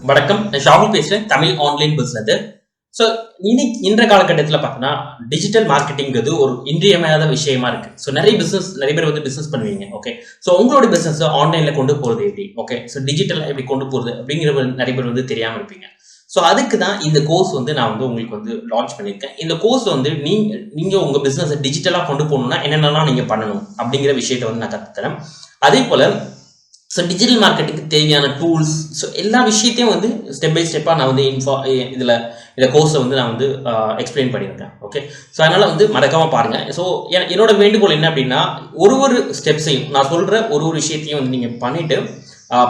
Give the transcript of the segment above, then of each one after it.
வணக்கம், நான் ஷாகுல் பேசுறேன். Tamil online business. ஸோ இன்னைக்கு இன்ற காலகட்டத்தில் பார்த்தீங்கன்னா டிஜிட்டல் மார்க்கெட்டிங்கிறது ஒரு இன்றியமையாத விஷயமா இருக்கு. ஸோ நிறைய பேர் வந்து பிசினஸ் பண்ணுவீங்க. ஓகே, ஸோ உங்களோட பிசினஸ் ஆன்லைன்ல கொண்டு போறது எப்படி, ஓகே, ஸோ டிஜிட்டல் எப்படி கொண்டு போறது அப்படிங்கிற நிறைய பேர் வந்து தெரியாம இருப்பீங்க. ஸோ அதுக்கு தான் இந்த கோர்ஸ் வந்து நான் வந்து உங்களுக்கு வந்து லான்ச் பண்ணியிருக்கேன். இந்த கோர்ஸ் வந்து நீங்க உங்க பிசினஸ் டிஜிட்டலா கொண்டு போகணும்னா என்னென்னலாம் நீங்க பண்ணணும் அப்படிங்கிற விஷயத்தை வந்து நான் கற்றுத்தரேன். அதே போல ஸோ டிஜிட்டல் மார்க்கெட்டுக்கு தேவையான டூல்ஸ், ஸோ எல்லா விஷயத்தையும் வந்து ஸ்டெப் பை ஸ்டெப்பாக நான் வந்து இந்த கோர்ஸை வந்து நான் வந்து எக்ஸ்பிளைன் பண்ணியிருக்கேன். ஓகே, ஸோ அதனால் வந்து மறக்காமல் பாருங்கள். ஸோ என்னோட வேண்டுகோள் என்ன அப்படின்னா, ஒரு ஸ்டெப்ஸையும் நான் சொல்கிற ஒரு விஷயத்தையும் வந்து நீங்கள் பண்ணிவிட்டு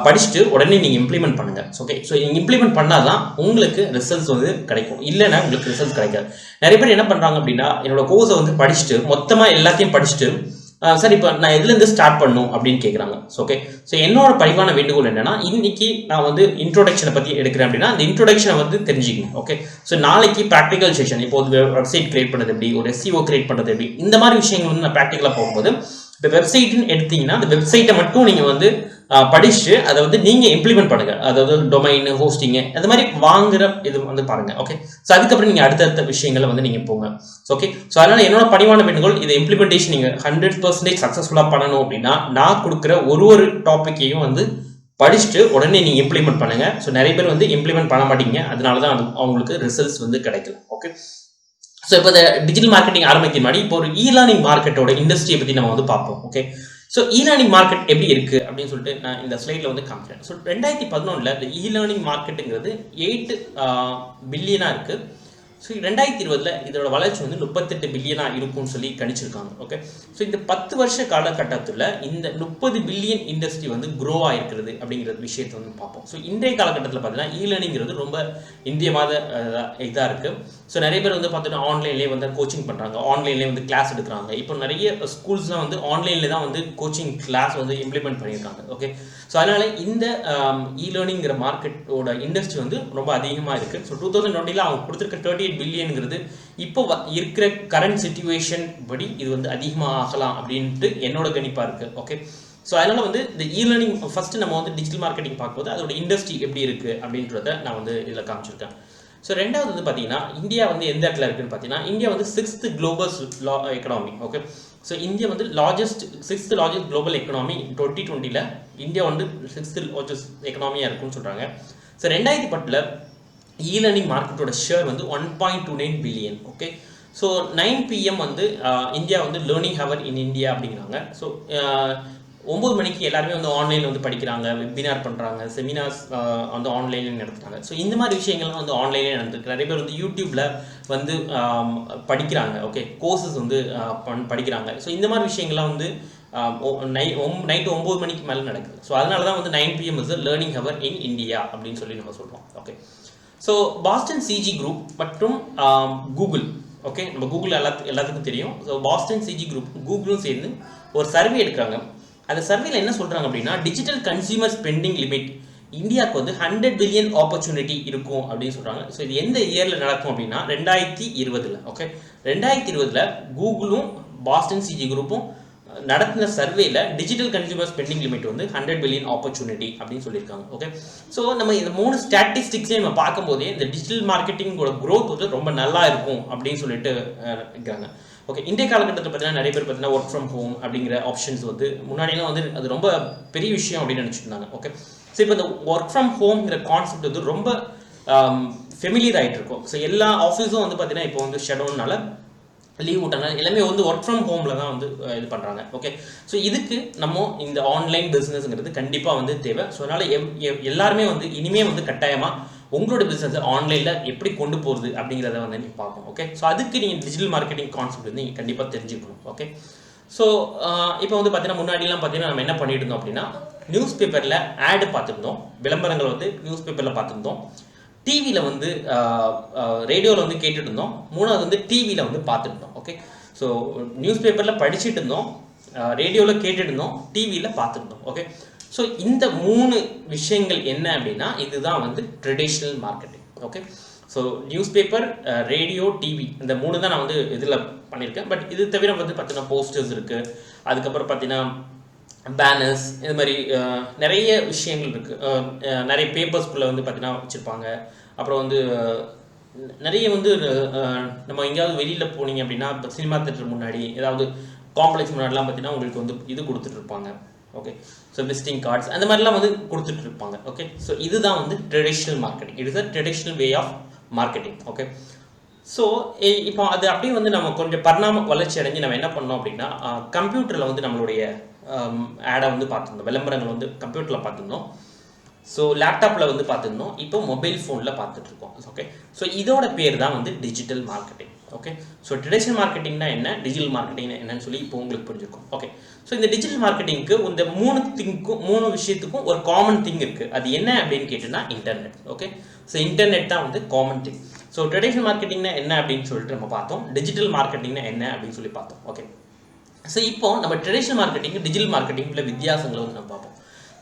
படிச்சுட்டு உடனே நீங்கள் இம்ப்ளிமெண்ட் பண்ணுங்கள். ஓகே, ஸோ நீங்கள் இம்ப்ளிமெண்ட் பண்ணால் தான் உங்களுக்கு ரிசல்ட்ஸ் வந்து கிடைக்கும், இல்லைன்னா உங்களுக்கு ரிசல்ட்ஸ் கிடைக்காது. நிறைய பேர் என்ன பண்ணுறாங்க அப்படின்னா, என்னோட கோர்ஸை வந்து படிச்சுட்டு மொத்தமாக எல்லாத்தையும் படிச்சுட்டு சார் இப்போ நான் எதுலேருந்து ஸ்டார்ட் பண்ணும் அப்படின்னு கேட்குறாங்க. ஓகே, ஸோ என்னோட பரிவான வேண்டுகோள் என்னன்னா, இன்னைக்கு நான் வந்து இன்ட்ரோடக்ஷனை பற்றி எடுக்கிறேன் அப்படின்னா அந்த இன்ட்ரோடக்ஷனை வந்து தெரிஞ்சுக்கணும். ஓகே, ஸோ நாளைக்கு ப்ராக்டிக்கல் செஷன், இப்போ வெப்சைட் கிரியேட் பண்ணுறது எப்படி, ஒரு SEO கிரியேட் பண்ணுறது எப்படி, இந்த மாதிரி விஷயங்கள் வந்து நான் ப்ராக்டிக்கலாக போகும்போது இப்போ வெப்சைட்டுன்னு எடுத்தீங்கன்னா அந்த வெப்சைட்டை மட்டும் நீங்கள் வந்து படிச்சுட்டு அதை வந்து நீங்கள் இம்ப்ளிமெண்ட் பண்ணுங்க. அதாவது டொமைன், ஹோஸ்டிங்கு, அந்த மாதிரி வாங்குற இது வந்து பாருங்க. ஓகே, ஸோ அதுக்கப்புறம் நீங்கள் அடுத்தடுத்த விஷயங்களை வந்து நீங்கள் போங்க. ஓகே, ஸோ அதனால் என்னோட பணிவான வேண்டுகோள், இதை இம்ப்ளிமெண்டேஷன் நீங்கள் 100% சக்ஸஸ்ஃபுல்லாக பண்ணணும் அப்படின்னா நான் கொடுக்குற ஒரு டாப்பிக்கையும் வந்து படிச்சுட்டு உடனே நீங்கள் இம்ப்ளிமெண்ட் பண்ணுங்க. ஸோ நிறைய பேர் வந்து இம்ப்ளிமெண்ட் பண்ண மாட்டீங்க, அதனால தான் அவங்களுக்கு ரிசல்ட்ஸ் வந்து கிடைக்கல. ஓகே, ஸோ இப்போ இந்த டிஜிட்டல் மார்க்கெட்டிங் ஆரம்பிக்கிற மாதிரி இப்போ ஒரு லேர்னிங் மார்க்கெட்டோட இண்டஸ்ட்ரியை பற்றி நம்ம வந்து பார்ப்போம். ஓகே, ஸோ லேர்னிங் மார்க்கெட் எப்படி இருக்கு அப்படின்னு சொல்லிட்டு நான் இந்த ஸ்லைடில் வந்து காமிக்கிறேன். ஸோ 2011 இந்த லேர்னிங் மார்க்கெட்டுங்கிறது 8 பில்லியனாக இருக்கு. ஸோ 2020 இதோட வளர்ச்சி வந்து 38 பில்லியனா இருக்கும்னு சொல்லி கணிச்சிருக்காங்க. ஓகே, ஸோ இந்த 10 வருஷ காலகட்டத்தில் இந்த 30 பில்லியன் இண்டஸ்ட்ரி வந்து க்ரோ ஆகிருக்கிறது அப்படிங்கிற விஷயத்தை வந்து பார்ப்போம். ஸோ இன்றைய காலகட்டத்தில் பார்த்தீங்கன்னா லேர்னிங்கிறது ரொம்ப இந்தியமாத இதாக இருக்குது. ஸோ நிறைய பேர் வந்து பார்த்தீங்கன்னா ஆன்லைன்லேயே வந்து கோச்சிங் பண்ணுறாங்க, ஆன்லைன்லேயே வந்து கிளாஸ் எடுக்கிறாங்க. இப்போ நிறைய ஸ்கூல்ஸ்லாம் வந்து ஆன்லைனில் தான் வந்து கோச்சிங் கிளாஸ் வந்து இம்ப்ளிமெண்ட் பண்ணியிருக்காங்க. ஓகே, ஸோ அதனால் இந்த லேர்னிங்கிற மார்க்கெட்டோட இண்டஸ்ட்ரி வந்து ரொம்ப அதிகமாக இருக்குது. ஸோ 2020 அவங்க கொடுத்துருக்க 38 பில்லியனுங்கிறது இப்போ இருக்கிற கரண்ட் சிச்சுவேஷன் படி இது வந்து அதிகமாக ஆகலாம் அப்படின்ட்டு என்னோட கணிப்பாக இருக்குது. ஓகே, ஸோ அதனால் வந்து இந்த லேர்னிங் ஃபஸ்ட்டு நம்ம வந்து டிஜிட்டல் மார்க்கெட்டிங் பார்க்கும்போது அதோட இண்டஸ்ட்ரி எப்படி இருக்குது அப்படின்றத நான் வந்து இதில் காமிச்சிருக்கேன். ஸோ ரெண்டாவது வந்து பார்த்தீங்கன்னா இந்தியா வந்து எந்த இடத்துல இருக்குன்னு பார்த்தீங்கன்னா, இந்தியா வந்து 6th global economy. Okay, so India வந்து 6th largest global economy 2020 India வந்து 6th லார்ஜஸ்ட் எக்கனாமியாக இருக்குன்னு சொல்கிறாங்க. ஸோ 2010 லேர்னிங் மார்க்கெட்டோட ஷேர் வந்து 1.29 பில்லியன். ஓகே, ஸோ 9 PM வந்து இந்தியா வந்து லேர்னிங் ஹவர் இன் இந்தியா அப்படிங்கிறாங்க. ஸோ 9 மணிக்கு எல்லாருமே வந்து ஆன்லைனில் வந்து படிக்கிறாங்க, வெபினார் பண்ணுறாங்க, செமினார்ஸ் வந்து ஆன்லைனில் நடத்துகிறாங்க. ஸோ இந்த மாதிரி விஷயங்கள்லாம் வந்து ஆன்லைன்லேயே நடந்துருக்கு. நிறைய பேர் வந்து யூடியூப்பில் வந்து படிக்கிறாங்க. ஓகே, கோர்சஸ் வந்து படிக்கிறாங்க. ஸோ இந்த மாதிரி விஷயங்கள்லாம் வந்து நைட்டு 9 மணிக்கு மேலே நடக்குது. ஸோ அதனால தான் வந்து 9 PM is learning hour in India அப்படின்னு சொல்லி நம்ம சொல்கிறோம். Okay, so Boston CG group மற்றும் கூகுள், ஓகே, நம்ம கூகுள் எல்லாத்துக்கும் தெரியும். ஸோ பாஸ்டன் சிஜி குரூப் கூகுளும் சேர்ந்து ஒரு சர்வே எடுக்கிறாங்க. அந்த சர்வேல என்ன சொல்கிறாங்க அப்படின்னா, டிஜிட்டல் கன்சியூமர் ஸ்பெண்டிங் லிமிட் இந்தியாவுக்கு வந்து 100 பில்லியன் ஆப்பர்ச்சுனிட்டி இருக்கும் அப்படின்னு சொல்கிறாங்க. ஸோ இது எந்த இயரில் நடக்கும் அப்படின்னா 2020. ஓகே, 2020 கூகுளும் பாஸ்டன் சிஜி குரூப்பும் நடத்தின சர்வேல டிஜிட்டல் கன்சியூமர் ஸ்பெண்டிங் லிமிட் வந்து 100 பில்லியன் ஆப்பர்ச்சுனிட்டி அப்படின்னு சொல்லியிருக்காங்க. ஓகே, ஸோ நம்ம இந்த 3 ஸ்டாட்டிஸ்டிக்ஸையும் நம்ம பார்க்கும்போதே இந்த டிஜிட்டல் மார்க்கெட்டிங்கோட க்ரோத் வந்து ரொம்ப நல்லா இருக்கும் அப்படின்னு சொல்லிட்டு இருக்காங்க. ஓகே, இன்றைய காலகட்டத்தில் பார்த்தீங்கன்னா நிறைய பேர் பார்த்தீங்கன்னா ஒர்க் ஃப்ரம் ஹோம் அப்படிங்கிற ஆப்ஷன்ஸ் வந்து முன்னாடியெல்லாம் வந்து அது ரொம்ப பெரிய விஷயம் அப்படின்னு நினச்சிட்டு இருந்தாங்க. ஓகே, ஸோ இப்போ இந்த ஒர்க் ஃப்ரம் ஹோம்ங்கிற கான்செப்ட் வந்து ரொம்ப ஃபெமிலியர் ஆகிட்டு இருக்கும். ஸோ எல்லா ஆஃபீஸும் வந்து பார்த்தீங்கன்னா இப்போ வந்து ஷட்டவுன்னால லீவ் விட்டாங்க, எல்லாமே வந்து ஒர்க் ஃப்ரம் ஹோமில் தான் வந்து இது பண்ணுறாங்க. ஓகே, ஸோ இதுக்கு நம்ம இந்த ஆன்லைன் பிஸ்னஸ்ங்கிறது கண்டிப்பாக வந்து தேவை. ஸோ அதனால் எல்லாருமே வந்து இனிமேல் வந்து கட்டாயமாக உங்களோட பிஸ்னஸ் ஆன்லைனில் எப்படி கொண்டு போகிறது அப்படிங்கிறத வந்து நீங்கள் பார்க்கணும். ஓகே, ஸோ அதுக்கு நீங்கள் டிஜிட்டல் மார்க்கெட்டிங் கான்செப்ட் வந்து நீங்கள் கண்டிப்பாக தெரிஞ்சுக்கணும். ஓகே, ஸோ இப்போ வந்து பார்த்தீங்கன்னா முன்னாடிலாம் பார்த்தீங்கன்னா நம்ம என்ன பண்ணிட்டு இருந்தோம் அப்படின்னா, நியூஸ் பேப்பரில் ஆடு பார்த்துருந்தோம், விளம்பரங்கள் வந்து நியூஸ் பேப்பரில் பார்த்துருந்தோம், டிவியில் வந்து ரேடியோவில் வந்து கேட்டுட்டு இருந்தோம், மூணாவது வந்து டிவியில் வந்து பார்த்துருந்தோம். ஓகே, ஸோ நியூஸ் பேப்பரில் படிச்சுட்டு இருந்தோம், ரேடியோவில் கேட்டுட்டு இருந்தோம், டிவியில் பார்த்துருந்தோம். ஓகே, ஸோ இந்த 3 விஷயங்கள் என்ன அப்படின்னா இதுதான் வந்து traditional marketing. Okay, so news paper, radio, TV, இந்த 3 தான் நான் வந்து இதில் பண்ணியிருக்கேன். பட் இது தவிர வந்து பார்த்தீங்கன்னா போஸ்டர்ஸ் இருக்குது, அதுக்கப்புறம் பார்த்தீங்கன்னா பேனர்ஸ் இது மாதிரி நிறைய விஷயங்கள் இருக்குது. நிறைய பேப்பர்ஸ்குள்ளே வந்து பார்த்தீங்கன்னா வச்சுருப்பாங்க. அப்புறம் வந்து நிறைய வந்து நம்ம எங்கேயாவது வெளியில் போனீங்க அப்படின்னா இப்போ சினிமா தேட்டர் முன்னாடி ஏதாவது காம்ப்ளெக்ஸ் முன்னாடிலாம் பார்த்தீங்கன்னா உங்களுக்கு வந்து இது கொடுத்துட்ருப்பாங்க. ஓகே, ஸோ விசிட்டிங் கார்ட்ஸ் அந்த மாதிரிலாம் வந்து கொடுத்துட்ருப்பாங்க. ஓகே, ஸோ இதுதான் வந்து traditional marketing. It is a traditional way of marketing. Okay, so இப்போ அது அப்படியே வந்து நம்ம கொஞ்சம் பரிணாம வளர்ச்சி அடைஞ்சு நம்ம என்ன பண்ணோம் அப்படின்னா கம்ப்யூட்டரில் வந்து நம்மளுடைய ஆடை வந்து பார்த்துருந்தோம், விளம்பரங்கள் வந்து கம்ப்யூட்டரில் பார்த்துருந்தோம். ஸோ லேப்டாப்பில் வந்து பார்த்துருந்தோம், இப்போ மொபைல் ஃபோனில் பார்த்துட்ருக்கோம். ஓகே, ஸோ இதோட பேர் தான் வந்து digital marketing. Okay, so traditional மார்க்கெட்டிங்னா என்ன, டிஜிட்டல் மார்க்கெட்டிங்னா என்னன்னு சொல்லி இப்போ உங்களுக்கு புரிஞ்சிருக்கும். ஓகே, ஸோ இந்த டிஜிட்டல் மார்க்கெட்டிங்க்கு இந்த மூணு விஷயத்துக்கும் ஒரு காமன் திங் இருக்குது. அது என்ன அப்படின்னு கேட்டோம்னா இன்டர்நெட். ஓகே, ஸோ இன்டர்நெட் தான் வந்து காமன் திங். ஸோ ட்ரெடிஷ்னல் மார்க்கெட்டிங்னா என்ன அப்படின்னு சொல்லிட்டு நம்ம பார்த்தோம், டிஜிட்டல் மார்க்கெட்டிங்னா என்ன அப்படின்னு சொல்லி பார்த்தோம். ஓகே, ஸோ இப்போ நம்ம ட்ரெடிஷ்னல் மார்க்கெட்டிங் டிஜிட்டல் மார்க்கெட்டிங்கில் வித்தியாசங்களை வந்து நம்ம பார்ப்போம்.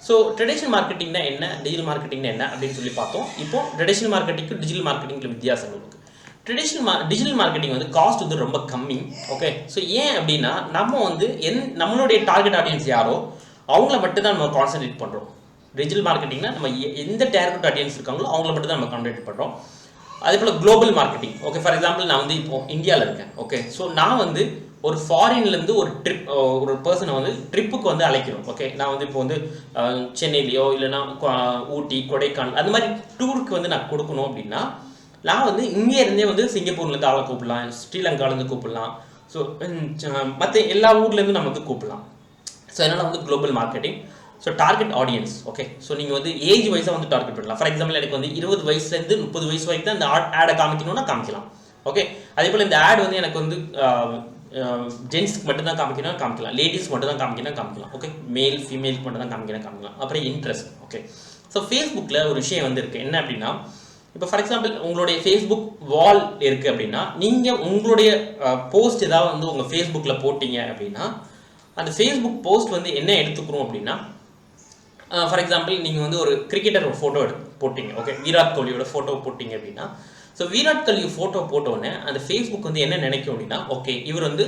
ஸோ ட்ரெடிஷ்னல் மார்க்கெட்டிங்னா என்ன, டிஜிட்டல் மார்க்கெட்டிங்னா என்ன அப்படின்னு சொல்லி பார்த்தோம். இப்போ ட்ரெடிஷ்னல் மார்க்கெட்டிங்க்கு டிஜிட்டல் மார்க்கெட்டிங்கில் வித்தியாசங்கள் இருக்குது. டிஜிட்டல் மார்க்கெட்டிங் வந்து காஸ்ட் வந்து ரொம்ப கம்மி. ஓகே, ஸோ ஏன் அப்படின்னா நம்ம வந்து நம்மளுடைய டார்கெட் ஆடியன்ஸ் யாரோ அவங்கள மட்டும் தான் நம்ம கான்சன்ட்ரேட் பண்ணுறோம். டிஜிட்டல் மார்க்கெட்டிங்னா நம்ம எந்த டார்கெட் ஆடியன்ஸ் இருக்காங்களோ அவங்கள மட்டும் தான் நம்ம கான்சன்ட்ரேட் பண்ணுறோம். அதே போல் global marketing. Okay, for example நான் வந்து இப்போ இந்தியாவில் இருக்கேன். ஓகே, ஸோ நான் வந்து ஒரு ஃபாரின்லேருந்து ஒரு பர்சனை வந்து ட்ரிப்புக்கு வந்து அழைக்கணும். ஓகே, நான் வந்து இப்போ வந்து சென்னையிலையோ இல்லைன்னா ஊட்டி கொடைக்கானல் அந்த மாதிரி டூருக்கு வந்து நான் கொடுக்கணும் அப்படின்னா நான் வந்து இங்கே இருந்தே வந்து சிங்கப்பூர்லேருந்து ஆளை கூப்பிடலாம், ஸ்ரீலங்காலேருந்து கூப்பிடலாம், ஸோ மற்ற எல்லா ஊர்லேருந்து நம்ம வந்து கூப்பிடலாம். ஸோ அதனால் வந்து global marketing. So target audience. Okay, so நீங்கள் வந்து ஏஜ் வைஸாக வந்து டார்கெட் பண்ணலாம். ஃபார் எக்ஸாம்பிள் எனக்கு வந்து 20 வயசுலேருந்து 30 வயசு வரைக்கும் தான் இந்த ஆடை காமிக்கணும்னா காமிக்கலாம். ஓகே, அதே போல் இந்த ஆட் வந்து எனக்கு வந்து ஜென்ஸ்க்கு மட்டும் தான் காமிக்கலாம், லேடிஸ் மட்டும் தான் காமிக்கலாம். ஓகே, மேல் ஃபீமேலுக்கு மட்டும் தான் காமிக்கலாம். அப்புறம் இன்ட்ரெஸ்ட். ஓகே, ஸோ ஃபேஸ்புக்கில் ஒரு விஷயம் வந்து இருக்குது என்ன அப்படின்னா, இப்போ ஃபார் எக்ஸாம்பிள் உங்களுடைய ஃபேஸ்புக் வால் இருக்குது அப்படின்னா நீங்கள் உங்களுடைய போஸ்ட் ஏதாவது வந்து உங்கள் ஃபேஸ்புக்கில் போட்டிங்க அப்படின்னா அந்த ஃபேஸ்புக் போஸ்ட் வந்து என்ன எடுத்துக்கிறோம் அப்படின்னா, ஃபார் எக்ஸாம்பிள் நீங்கள் வந்து ஒரு கிரிக்கெட்டர் ஒரு ஃபோட்டோ போட்டிங்க. ஓகே, விராட் கோலியோட ஃபோட்டோ போட்டிங்க அப்படின்னா, ஸோ விராட் கோலி ஃபோட்டோ போட்டோன்னே அந்த ஃபேஸ்புக் வந்து என்ன நினைக்கும் அப்படின்னா, ஓகே இவர் வந்து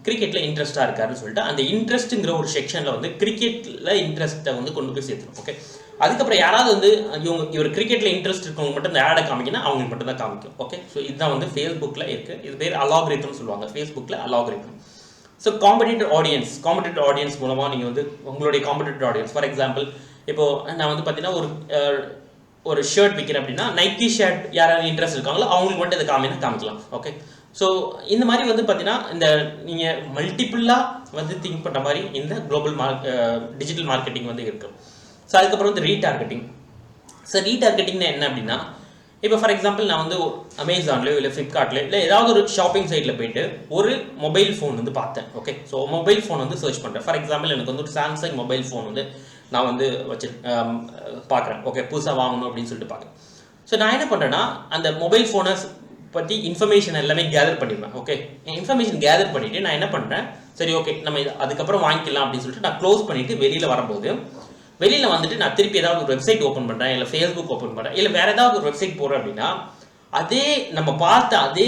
கிரிக்கெட்டில் இன்ட்ரெஸ்ட்டாக இருக்காருன்னு சொல்லிட்டு அந்த இன்ட்ரெஸ்ட்டுங்கிற ஒரு செக்ஷனில் வந்து கிரிக்கெட்டில் இன்ட்ரெஸ்ட்டை வந்து கொண்டு போய் சேர்த்துரும். ஓகே, அதுக்கப்புறம் யாராவது வந்து இவர் கிரிக்கெட்டில் இன்ட்ரெஸ்ட் இருக்கவங்க மட்டும் இந்த ஆடை காமிக்கணும், அவங்களுக்கு மட்டும் தான் காமிக்கும். ஓகே, ஸோ இதுதான் வந்து ஃபேஸ்புக்கில் இருக்குது. இது பேர் அலாகிரிதம்னு சொல்லுவாங்க, ஃபேஸ்புக்கில் அலாகிரிதம். ஸோ காம்படிட்டிவ் ஆடியன்ஸ் மூலமாக நீங்கள் வந்து உங்களுடைய காம்படிட்டிவ் ஆடியன்ஸ், ஃபார் எக்ஸாம்பிள் இப்போது நான் வந்து பார்த்தீங்கன்னா ஒரு ஷர்ட் விற்கிறேன் அப்படின்னா நைக்கி ஷர்ட் யாராவது இன்ட்ரெஸ்ட் இருக்காங்களோ அவங்களுக்கு மட்டும் இதை காமிக்கலாம். ஓகே, ஸோ இந்த மாதிரி வந்து பார்த்தீங்கன்னா இந்த நீங்கள் மல்டிப்புளாக வந்து திங்க் பண்ணுற மாதிரி இந்த குளோபல் டிஜிட்டல் மார்க்கெட்டிங் வந்து இருக்குது. ஸோ அதுக்கப்புறம் வந்து ரீடார்கெட்டிங். ஸோ ரீடார்கெட்டிங்னா என்ன அப்படின்னா, இப்போ ஃபார் எக்ஸாம்பிள் நான் வந்து அமேசான்லையோ இல்லை ஃப்ளிப்கார்ட்லையோ இல்லை ஏதாவது ஒரு ஷாப்பிங் சைட்டில் போயிட்டு ஒரு மொபைல் ஃபோன் வந்து பார்த்தேன். ஓகே, ஸோ மொபைல் ஃபோன் வந்து சர்ச் பண்ணுறேன். ஃபார் எக்ஸாம்பிள் எனக்கு வந்து ஒரு சாம்சங் மொபைல் ஃபோன் வந்து நான் வந்து பார்க்குறேன். ஓகே, புதுசாக வாங்கணும் அப்படின்னு சொல்லிட்டு பார்க்குறேன். ஸோ நான் என்ன பண்ணுறேன்னா அந்த மொபைல் ஃபோனை பற்றி இன்ஃபர்மேஷன் எல்லாமே கேதர் பண்ணிடுவேன். ஓகே, இன்ஃபர்மேஷன் கேதர் பண்ணிவிட்டு நான் என்ன பண்ணுறேன், சரி ஓகே நம்ம அதுக்கப்புறம் வாங்கிக்கலாம் அப்படின்னு சொல்லிட்டு நான் க்ளோஸ் பண்ணிவிட்டு வெளியில் வந்துட்டு நான் திருப்பி ஏதாவது ஒரு வெப்சைட் ஓப்பன் பண்ணுறேன், இல்லை ஃபேஸ்புக் ஓப்பன் பண்ணுறேன், இல்லை வேறு ஏதாவது ஒரு வெப்சைட் போடுறேன் அப்படின்னா அதே நம்ம பார்த்த அதே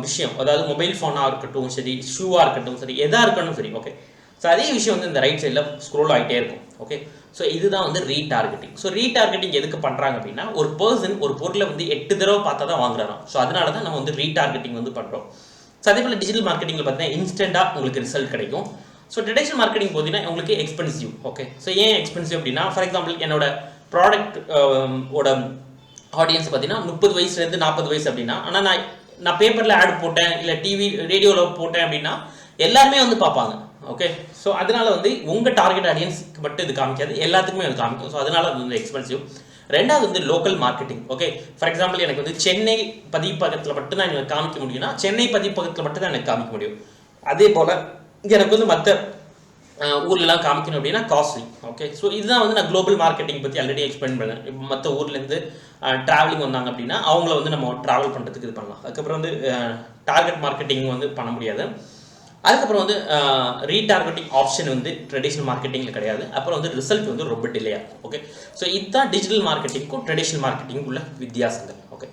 விஷயம், அதாவது மொபைல் ஃபோனாக இருக்கட்டும் சரி, ஷூவாக இருக்கட்டும் சரி, எதாக இருக்கட்டும் சரி. ஓகே, ஸோ அதே விஷயம் வந்து இந்த ரைட் சைடில் ஸ்க்ரோல் ஆகிட்டே இருக்கும். ஓகே, ஸோ இதுதான் வந்து ரீடார்கெட்டிங். ஸோ ரீடார்கெட்டிங் எதுக்கு பண்ணுறாங்க அப்படின்னா, ஒரு பர்சன் ஒரு பொருளை வந்து 8 தடவை பார்த்தா தான் வாங்குறாராம். ஸோ அதனால தான் நம்ம வந்து ரீடார்கெட்டிங் வந்து பண்ணுறோம். ஸோ அதே போல் டிஜிட்டல் மார்க்கெட்டிங்கில் பார்த்தீங்கன்னா இன்ஸ்டண்ட்டாக உங்களுக்கு ரிசல்ட் கிடைக்கும். ஸோ ட்ரெடிஷ்னல் மார்க்கெட்டிங் பார்த்தீங்கன்னா உங்களுக்கு எக்ஸ்பென்சிவ். ஓகே, ஸோ ஏன் எக்ஸ்பென்சிவ் அப்படின்னா, ஃபார் எக்ஸாம்பிள் என்னோட ப்ராடக்ட் ஓட ஆடியன்ஸ் பார்த்தீங்கன்னா 30 வயசுலேருந்து 40 வயசு அப்படின்னா, ஆனால் நான் பேப்பரில் ஆட் போட்டேன் இல்லை டிவி ரேடியோவில் போட்டேன் அப்படின்னா எல்லாருமே வந்து பார்ப்பாங்க. ஓகே, ஸோ அதனால வந்து உங்கள் டார்கெட் ஆடியன்ஸ்க்கு மட்டும் இது காமிக்காது, எல்லாத்துக்குமே அது காமிக்கும். ஸோ அதனால அது வந்து எக்ஸ்பென்சிவ். ரெண்டாவது வந்து local marketing. Okay, for example எனக்கு வந்து சென்னை பதிப்பகத்தில் மட்டும் தான் எனக்கு காமிக்க முடியும்னா சென்னை பதிப்பகத்தில் மட்டும் தான் எனக்கு காமிக்க முடியும். அதே போல் எனக்கு வந்து மற்ற ஊர்லலாம் காமிக்கணும் அப்படின்னா காஸ்ட்லி. ஓகே, ஸோ இதுதான் வந்து நான் குளோபல் மார்க்கெட்டிங் பற்றி ஆல்ரெடி எக்ஸ்பிளைன் பண்ணேன். இப்போ மற்ற ஊர்லேருந்து ட்ராவலிங் வந்தாங்க அப்படின்னா அவங்கள வந்து நம்ம ட்ராவல் பண்ணுறதுக்கு இது பண்ணலாம். அதுக்கப்புறம் வந்து டார்கெட் மார்க்கெட்டிங் வந்து பண்ண முடியாது. அதுக்கப்புறம் வந்து ரீடார்கெட்டிங் ஆப்ஷன் வந்து ட்ரெடிஷ்னல் மார்க்கெட்டிங்கில் கிடையாது. அப்புறம் வந்து ரிசல்ட் வந்து ரொம்ப டிலே ஆகும். ஓகே, ஸோ இதுதான் டிஜிட்டல் மார்க்கெட்டிங்க்கும் ட்ரெடிஷ்னல் மார்க்கெட்டிங்கும் உள்ள வித்தியாசங்கள். ஓகே,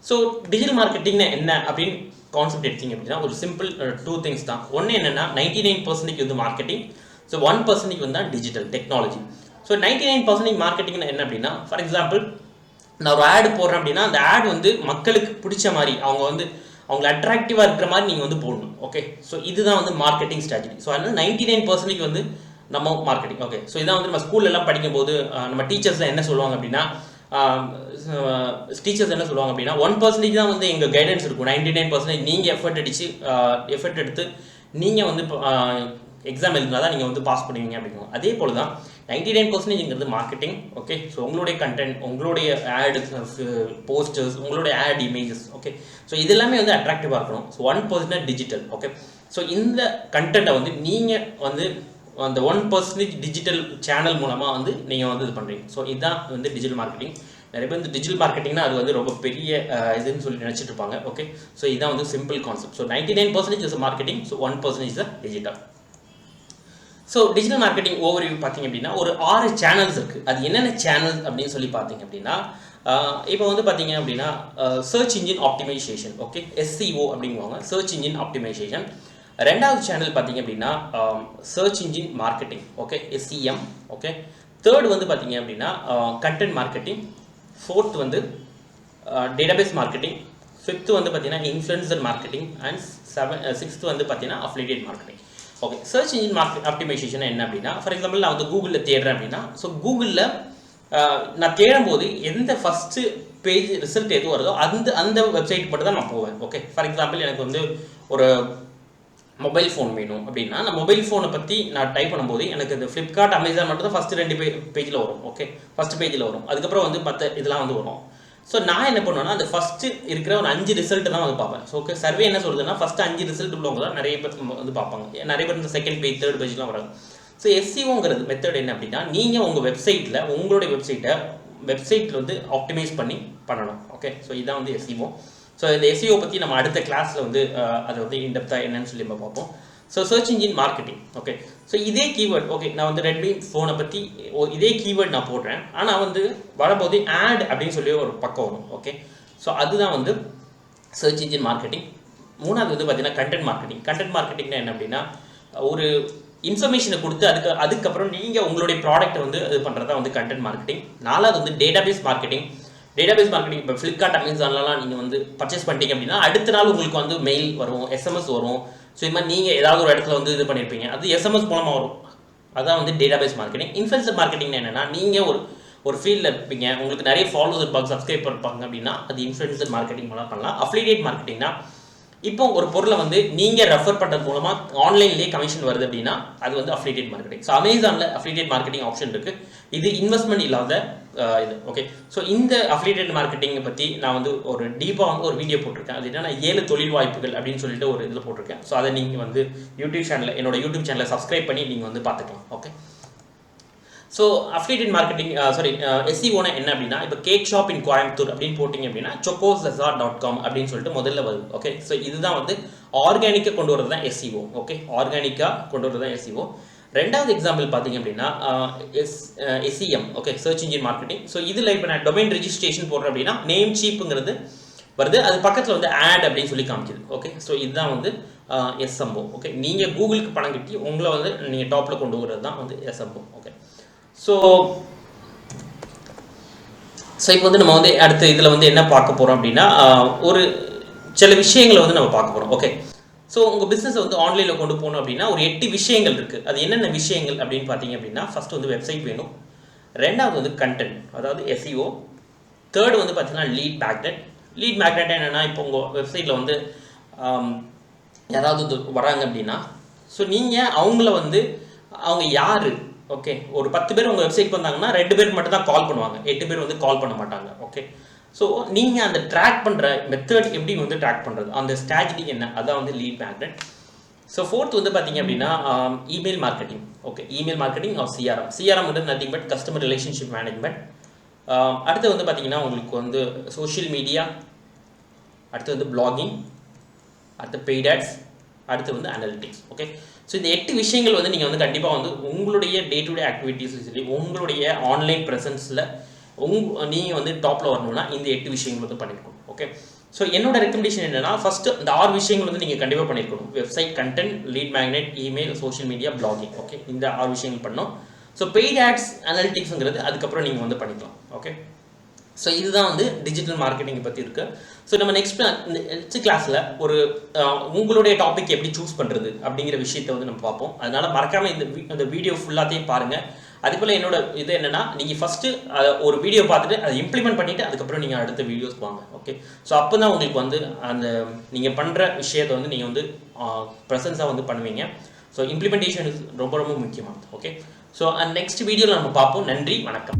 ஸோ டிஜிட்டல் மார்க்கெட்டிங்னா என்ன அப்படின்னு கான்செப்ட் எடுத்தீங்க அப்படின்னா ஒரு சிம்பிள் 2 திங்ஸ் தான். ஒன்று என்னென்னா 99% வந்து மார்க்கெட்டிங், ஸோ 1% வந்து தான் டிஜிட்டல் டெக்னாலஜி. ஸோ 99% மார்க்கெட்டிங் என்ன அப்படின்னா, ஃபார் எக்ஸாம்பிள் நான் ஒரு ஆடு போடுறேன் அப்படின்னா அந்த ஆட் வந்து மக்களுக்கு பிடிச்ச மாதிரி அவங்களை அட்ராக்டிவாக இருக்கிற மாதிரி நீங்கள் வந்து போடணும். ஓகே, ஸோ இதுதான் வந்து மார்க்கெட்டிங் ஸ்ட்ராட்டஜி. ஸோ அதனால் 99% வந்து நம்ம மார்க்கெட்டிங். ஓகே, ஸோ இதான் வந்து நம்ம ஸ்கூல்லலாம் படிக்கும்போது நம்ம டீச்சர்ஸ்லாம் என்ன சொல்லுவாங்க அப்படின்னா, டீச்சர்ஸ் என்ன சொல்லுவாங்க அப்படின்னா 1% தான் வந்து எங்கள் கைடன்ஸ் இருக்கும், 99% நீங்கள் எஃபர்ட் எடுத்து நீங்கள் வந்து எக்ஸாம் எழுதினா தான் நீங்கள் வந்து பாஸ் பண்ணுவீங்க அப்படிங்க. அதே போல் தான் 99%ங்கிறது மார்க்கெட்டிங். ஓகே, ஸோ உங்களுடைய கண்டென்ட், உங்களுடைய ஆட் போஸ்டர்ஸ், உங்களுடைய ஆட் இமேஜஸ். ஓகே, ஸோ இது எல்லாமே வந்து அட்ராக்டிவாக இருக்கணும். So 1% digital. ஓகே, ஸோ இந்த கண்டென்ட்டை வந்து நீங்கள் வந்து அந்த 1% டிஜிட்டல் சேனல் மூலமாக வந்து நீங்கள் வந்து இது பண்ணுறீங்க. ஸோ இதுதான் வந்து டிஜிட்டல் மார்க்கெட்டிங். நிறைய பேர் வந்து டிஜிட்டல் மார்க்கெட்டிங்னா அது வந்து ரொம்ப பெரிய இதுன்னு சொல்லி நினச்சிட்டு இருப்பாங்க. ஓகே, ஸோ இதுதான் வந்து simple concept. So 99% is marketing, so 1% is digital. So digital marketing overview பார்த்தீங்க அப்படின்னா ஒரு 6 சேனல்ஸ் இருக்குது. அது என்னென்ன சேனல்ஸ் அப்படின்னு சொல்லி பார்த்தீங்க அப்படின்னா, இப்போ வந்து பார்த்தீங்க அப்படின்னா search engine optimisation. Okay, SEO அப்படிங்குவாங்க, சர்ச் இன்ஜின் ஆப்டிமைசேஷன். ரெண்டாவது சேனல் பார்த்தீங்க அப்படின்னா search engine marketing. Okay, SEM. Okay, third வந்து பார்த்தீங்க அப்படின்னா கண்டென்ட் மார்க்கெட்டிங். ஃபோர்த் வந்து டேட்டாபேஸ் மார்க்கெட்டிங். ஃபிஃப்த் வந்து பார்த்தீங்கன்னா இன்ஃப்ளூயன்சர் மார்க்கெட்டிங். அண்ட் சிக்ஸ்த் வந்து பார்த்தீங்கன்னா affiliate marketing. Okay, search engine optimisation என்ன அப்படின்னா, ஃபார் எக்ஸாம்பிள் நான் வந்து கூகுளில் தேடுறேன் அப்படின்னா, ஸோ கூகுளில் நான் தேடும்போது எந்த ஃபஸ்ட்டு பேஜ் ரிசல்ட் எது வருதோ அந்த வெப்சைட் மட்டும் தான் நான் போவேன். ஓகே, ஃபார் எக்ஸாம்பிள் எனக்கு வந்து ஒரு மொபைல் ஃபோன் வேணும் அப்படின்னா நான் மொபைல் ஃபோனை பற்றி நான் டைப் பண்ணும்போது எனக்கு இந்த ஃப்ளிப்கார்ட், அமேசான் மட்டும் தான் ஃபஸ்ட்டு 2 பேஜில் வரும். ஓகே, ஃபஸ்ட் பேஜில் வரும். அதுக்கப்புறம் வந்து மற்ற இதெல்லாம் வந்து வரும். ஸோ நான் என்ன பண்ணுவேன்னா அந்த ஃபஸ்ட்டு இருக்கிற ஒரு 5 ரிசல்ட் தான் வந்து பார்ப்பேன். ஸோ ஓகே, சர்வே என்ன சொல்லுதுன்னா ஃபஸ்ட்டு 5 ரிசல்ட் உள்ளவங்க தான் நிறைய பேர் வந்து பார்ப்பாங்க. நிறைய பேர் இந்த செகண்ட் பேஜ், தேர்ட் பேஜ்லாம் வராங்க. ஸோ SEOங்கிறது மெத்தட் என்ன அப்படின்னா, நீங்கள் உங்கள் வெப்சைட்டில் உங்களுடைய வெப்சைட்டில் வந்து ஆப்டிமைஸ் பண்ணணும். ஓகே, ஸோ இதான் வந்து SEO. ஸோ இந்த SEO பற்றி நம்ம அடுத்த கிளாஸில் வந்து அதை வந்து இன்டெப்த்தாக என்னன்னு சொல்லி நம்ம பார்ப்போம். So search engine marketing. Okay, so இதே கீவேர்ட், ஓகே, நான் வந்து ரெட்மி ஃபோனை பற்றி இதே கீவேர்ட் நான் போடுறேன். ஆனால் வந்து வரும்போது ஆட் அப்படின்னு சொல்லி ஒரு பக்கம் வரும். ஓகே, ஸோ அதுதான் வந்து சர்ச் இன்ஜின் மார்க்கெட்டிங். மூணாவது வந்து பார்த்தீங்கன்னா கண்டென்ட் மார்க்கெட்டிங். கண்டென்ட் மார்க்கெட்டிங்னா என்ன அப்படின்னா, ஒரு இன்ஃபர்மேஷனை கொடுத்து அதுக்கப்புறம் நீங்கள் உங்களுடைய ப்ராடக்ட்டை வந்து இது பண்ணுறதா வந்து கண்டென்ட் மார்க்கெட்டிங். நாலாவது வந்து டேட்டாபேஸ் மார்க்கெட்டிங். டேட்டாபேஸ் மார்க்கெட்டிங் இப்போ ஃப்ளிப்கார்ட், அமேசான்லாம் நீங்கள் வந்து பர்ச்சேஸ் பண்ணிட்டீங்க அப்படின்னா அடுத்த நாள் உங்களுக்கு வந்து மெயில் வரும், SMS வரும். ஸோ இது மாதிரி நீங்கள் ஏதாவது ஒரு இடத்துல வந்து இது பண்ணியிருப்பீங்க, அது SMS மூலமாக வரும். அதான் வந்து டேட்டாபேஸ் மார்க்கெட்டிங். இன்ஃப்ளூயன்சர் மார்க்கெட்டிங் என்னென்னா, நீங்கள் ஒரு ஃபீல்டில் இருப்பீங்க, உங்களுக்கு நிறைய ஃபாலோவர்ஸ் இருப்பாங்க, சப்ஸ்கிரைபர் இருப்பாங்க அப்படின்னா அது இன்ஃப்ளூயன்சர் மார்க்கெட்டிங் மூலம் பண்ணலாம். அஃபிலியேட் மார்க்கெட்டிங்னா இப்போ ஒரு பொருளை வந்து நீங்கள் ரெஃபர் பண்ணுறது மூலமாக ஆன்லைன்லேயே கமிஷன் வருது அப்படின்னா அது வந்து அஃபிலியேட் மார்க்கெட்டிங். ஸோ அமேசானில் அஃபிலியேட் மார்க்கெட்டிங் ஆப்ஷன் இருக்குது. இது இன்வெஸ்ட்மெண்ட் இல்லாத இது. ஓகே, ஸோ இந்த அஃபிலியேட் மார்க்கெட்டிங்கை பற்றி நான் வந்து ஒரு டீப்பாக வந்து ஒரு வீடியோ போட்டிருக்கேன். அது என்னன்னா 7 தொழில் வாய்ப்புகள் அப்படின்னு சொல்லிட்டு ஒரு இதில் போட்டிருக்கேன். ஸோ அதை நீங்கள் வந்து என்னோட யூடியூப் சேனலை சப்ஸ்கிரைப் பண்ணி நீங்கள் வந்து பார்த்துக்கலாம். ஓகே, ஸோ அஃபிலியேட் மார்க்கெட்டிங் SEOனா என்ன அப்படின்னா, இப்போ கேக் ஷாப் இன் கோயம்புத்தூர் அப்படின்னு போட்டிங்க அப்படின்னா chocosazar.com அப்படின்னு சொல்லிட்டு முதல்ல வருது. ஓகே, ஸோ இதுதான் வந்து ஆர்கானிக்காக கொண்டு வரது தான் SEO. ஓகே, ஆர்கானிக்காக கொண்டு வரது தான் SEO. ரெண்டாவது எக்ஸாம்பிள் பார்த்தீங்க அப்படின்னா SEM. Okay, search engine marketing. So இதில் இப்போ நான் டொமைன் ரெஜிஸ்ட்ரேஷன் போடுறேன் அப்படின்னா நேம் சீப்புங்கிறது வருது, அது பக்கத்தில் வந்து ஆட் அப்படின்னு சொல்லி காமிக்குது. ஓகே, ஸோ இதுதான் வந்து SMO. ஓகே, நீங்கள் கூகுளுக்கு பணம் கட்டி உங்களை வந்து நீங்கள் டாப்பில் கொண்டு வரது தான் வந்து SMO. ஓகே, ஸோ இப்போ வந்து நம்ம வந்து அடுத்த இதில் வந்து என்ன பார்க்க போகிறோம் அப்படின்னா ஒரு சில விஷயங்களை வந்து நம்ம பார்க்க போகிறோம். ஓகே, ஸோ உங்கள் பிஸ்னஸை வந்து ஆன்லைனில் கொண்டு போகணும் அப்படின்னா ஒரு 8 விஷயங்கள் இருக்குது. அது என்னென்ன விஷயங்கள் அப்படின்னு பார்த்தீங்க அப்படின்னா, ஃபஸ்ட்டு வந்து வெப்சைட் வேணும். ரெண்டாவது வந்து கண்டென்ட், அதாவது SEO. தேர்டு வந்து பார்த்தீங்கன்னா லீட் மேக்னெட் என்னென்னா, இப்போ உங்கள் வெப்சைட்டில் வந்து யாராவது வராங்க அப்படின்னா, ஸோ நீங்கள் அவங்க யார், ஓகே, ஒரு 10 பேர் உங்கள் வெப்சைட் வந்தாங்கன்னா 2 பேர் மட்டும் தான் கால் பண்ணுவாங்க, 8 பேர் வந்து கால் பண்ண மாட்டாங்க. ஓகே, ஸோ நீங்கள் அந்த ட்ராக் பண்ணுற மெத்தட் எப்படி வந்து ட்ராக் பண்ணுறது, அந்த ஸ்ட்ராட்டஜி என்ன, அதான் வந்து லீட் மேக்னெட். ஸோ ஃபோர்த் வந்து பார்த்தீங்க அப்படின்னா email marketing. Okay, email marketing or CRM வந்து nothing but customer relationship management. அடுத்து வந்து பார்த்தீங்கன்னா உங்களுக்கு வந்து சோஷியல் மீடியா, அடுத்து வந்து பிளாகிங், அடுத்து பெய்ட் ஆட்ஸ், அடுத்து வந்து அனலிட்டிக்ஸ். ஓகே, ஸோ இந்த 8 விஷயங்கள் வந்து நீங்கள் வந்து கண்டிப்பாக வந்து உங்களுடைய டே டு டே ஆக்டிவிட்டீஸ் சொல்லி உங்களுடைய ஆன்லைன் ப்ரெசன்ஸில் நீங்கள் வந்து டாப்பில் வரணும்னா இந்த 8 விஷயங்கள் வந்து பண்ணியிருக்கணும். ஓகே, ஸோ என்னோட ரெக்கமெண்டேஷன் என்னன்னா ஃபர்ஸ்ட் இந்த 6 விஷயங்கள் வந்து நீங்கள் கண்டிப்பாக பண்ணியிருக்கணும். Website, content, lead magnet, email, social media, blogging. Okay, இந்த 6 விஷயங்கள் பண்ணோம். ஸோ பெய்ட் ஆட்ஸ் அனாலிட்டிக்ஸ்ங்கிறது அதுக்கப்புறம் நீங்கள் வந்து பண்ணிக்கலாம். ஓகே, ஸோ இதுதான் வந்து டிஜிட்டல் மார்க்கெட்டிங் பற்றி இருக்குது. ஸோ நம்ம நெக்ஸ்ட் கிளாஸில் ஒரு உங்களுடைய டாபிக் எப்படி சூஸ் பண்ணுறது அப்படிங்கிற விஷயத்தை வந்து நம்ம பார்ப்போம். அதனால மறக்காமல் இந்த வீடியோ ஃபுல்லாத்தையும் பாருங்கள். அதே போல் என்னோட இது என்னன்னா, நீங்கள் ஃபஸ்ட்டு ஒரு வீடியோ பார்த்துட்டு அதை இம்ப்ளிமெண்ட் பண்ணிவிட்டு அதுக்கப்புறம் நீங்கள் அடுத்த வீடியோஸ் வாங்க. ஓகே, ஸோ அப்போ தான் உங்களுக்கு வந்து அந்த நீங்கள் பண்ணுற விஷயத்தை வந்து நீங்கள் வந்து ப்ரெசன்ஸாக வந்து பண்ணுவீங்க. ஸோ இம்ப்ளிமெண்டேஷன் ரொம்ப ரொம்ப முக்கியமானது. ஓகே, ஸோ நெக்ஸ்ட் வீடியோவில் நம்ம பார்ப்போம். நன்றி, வணக்கம்.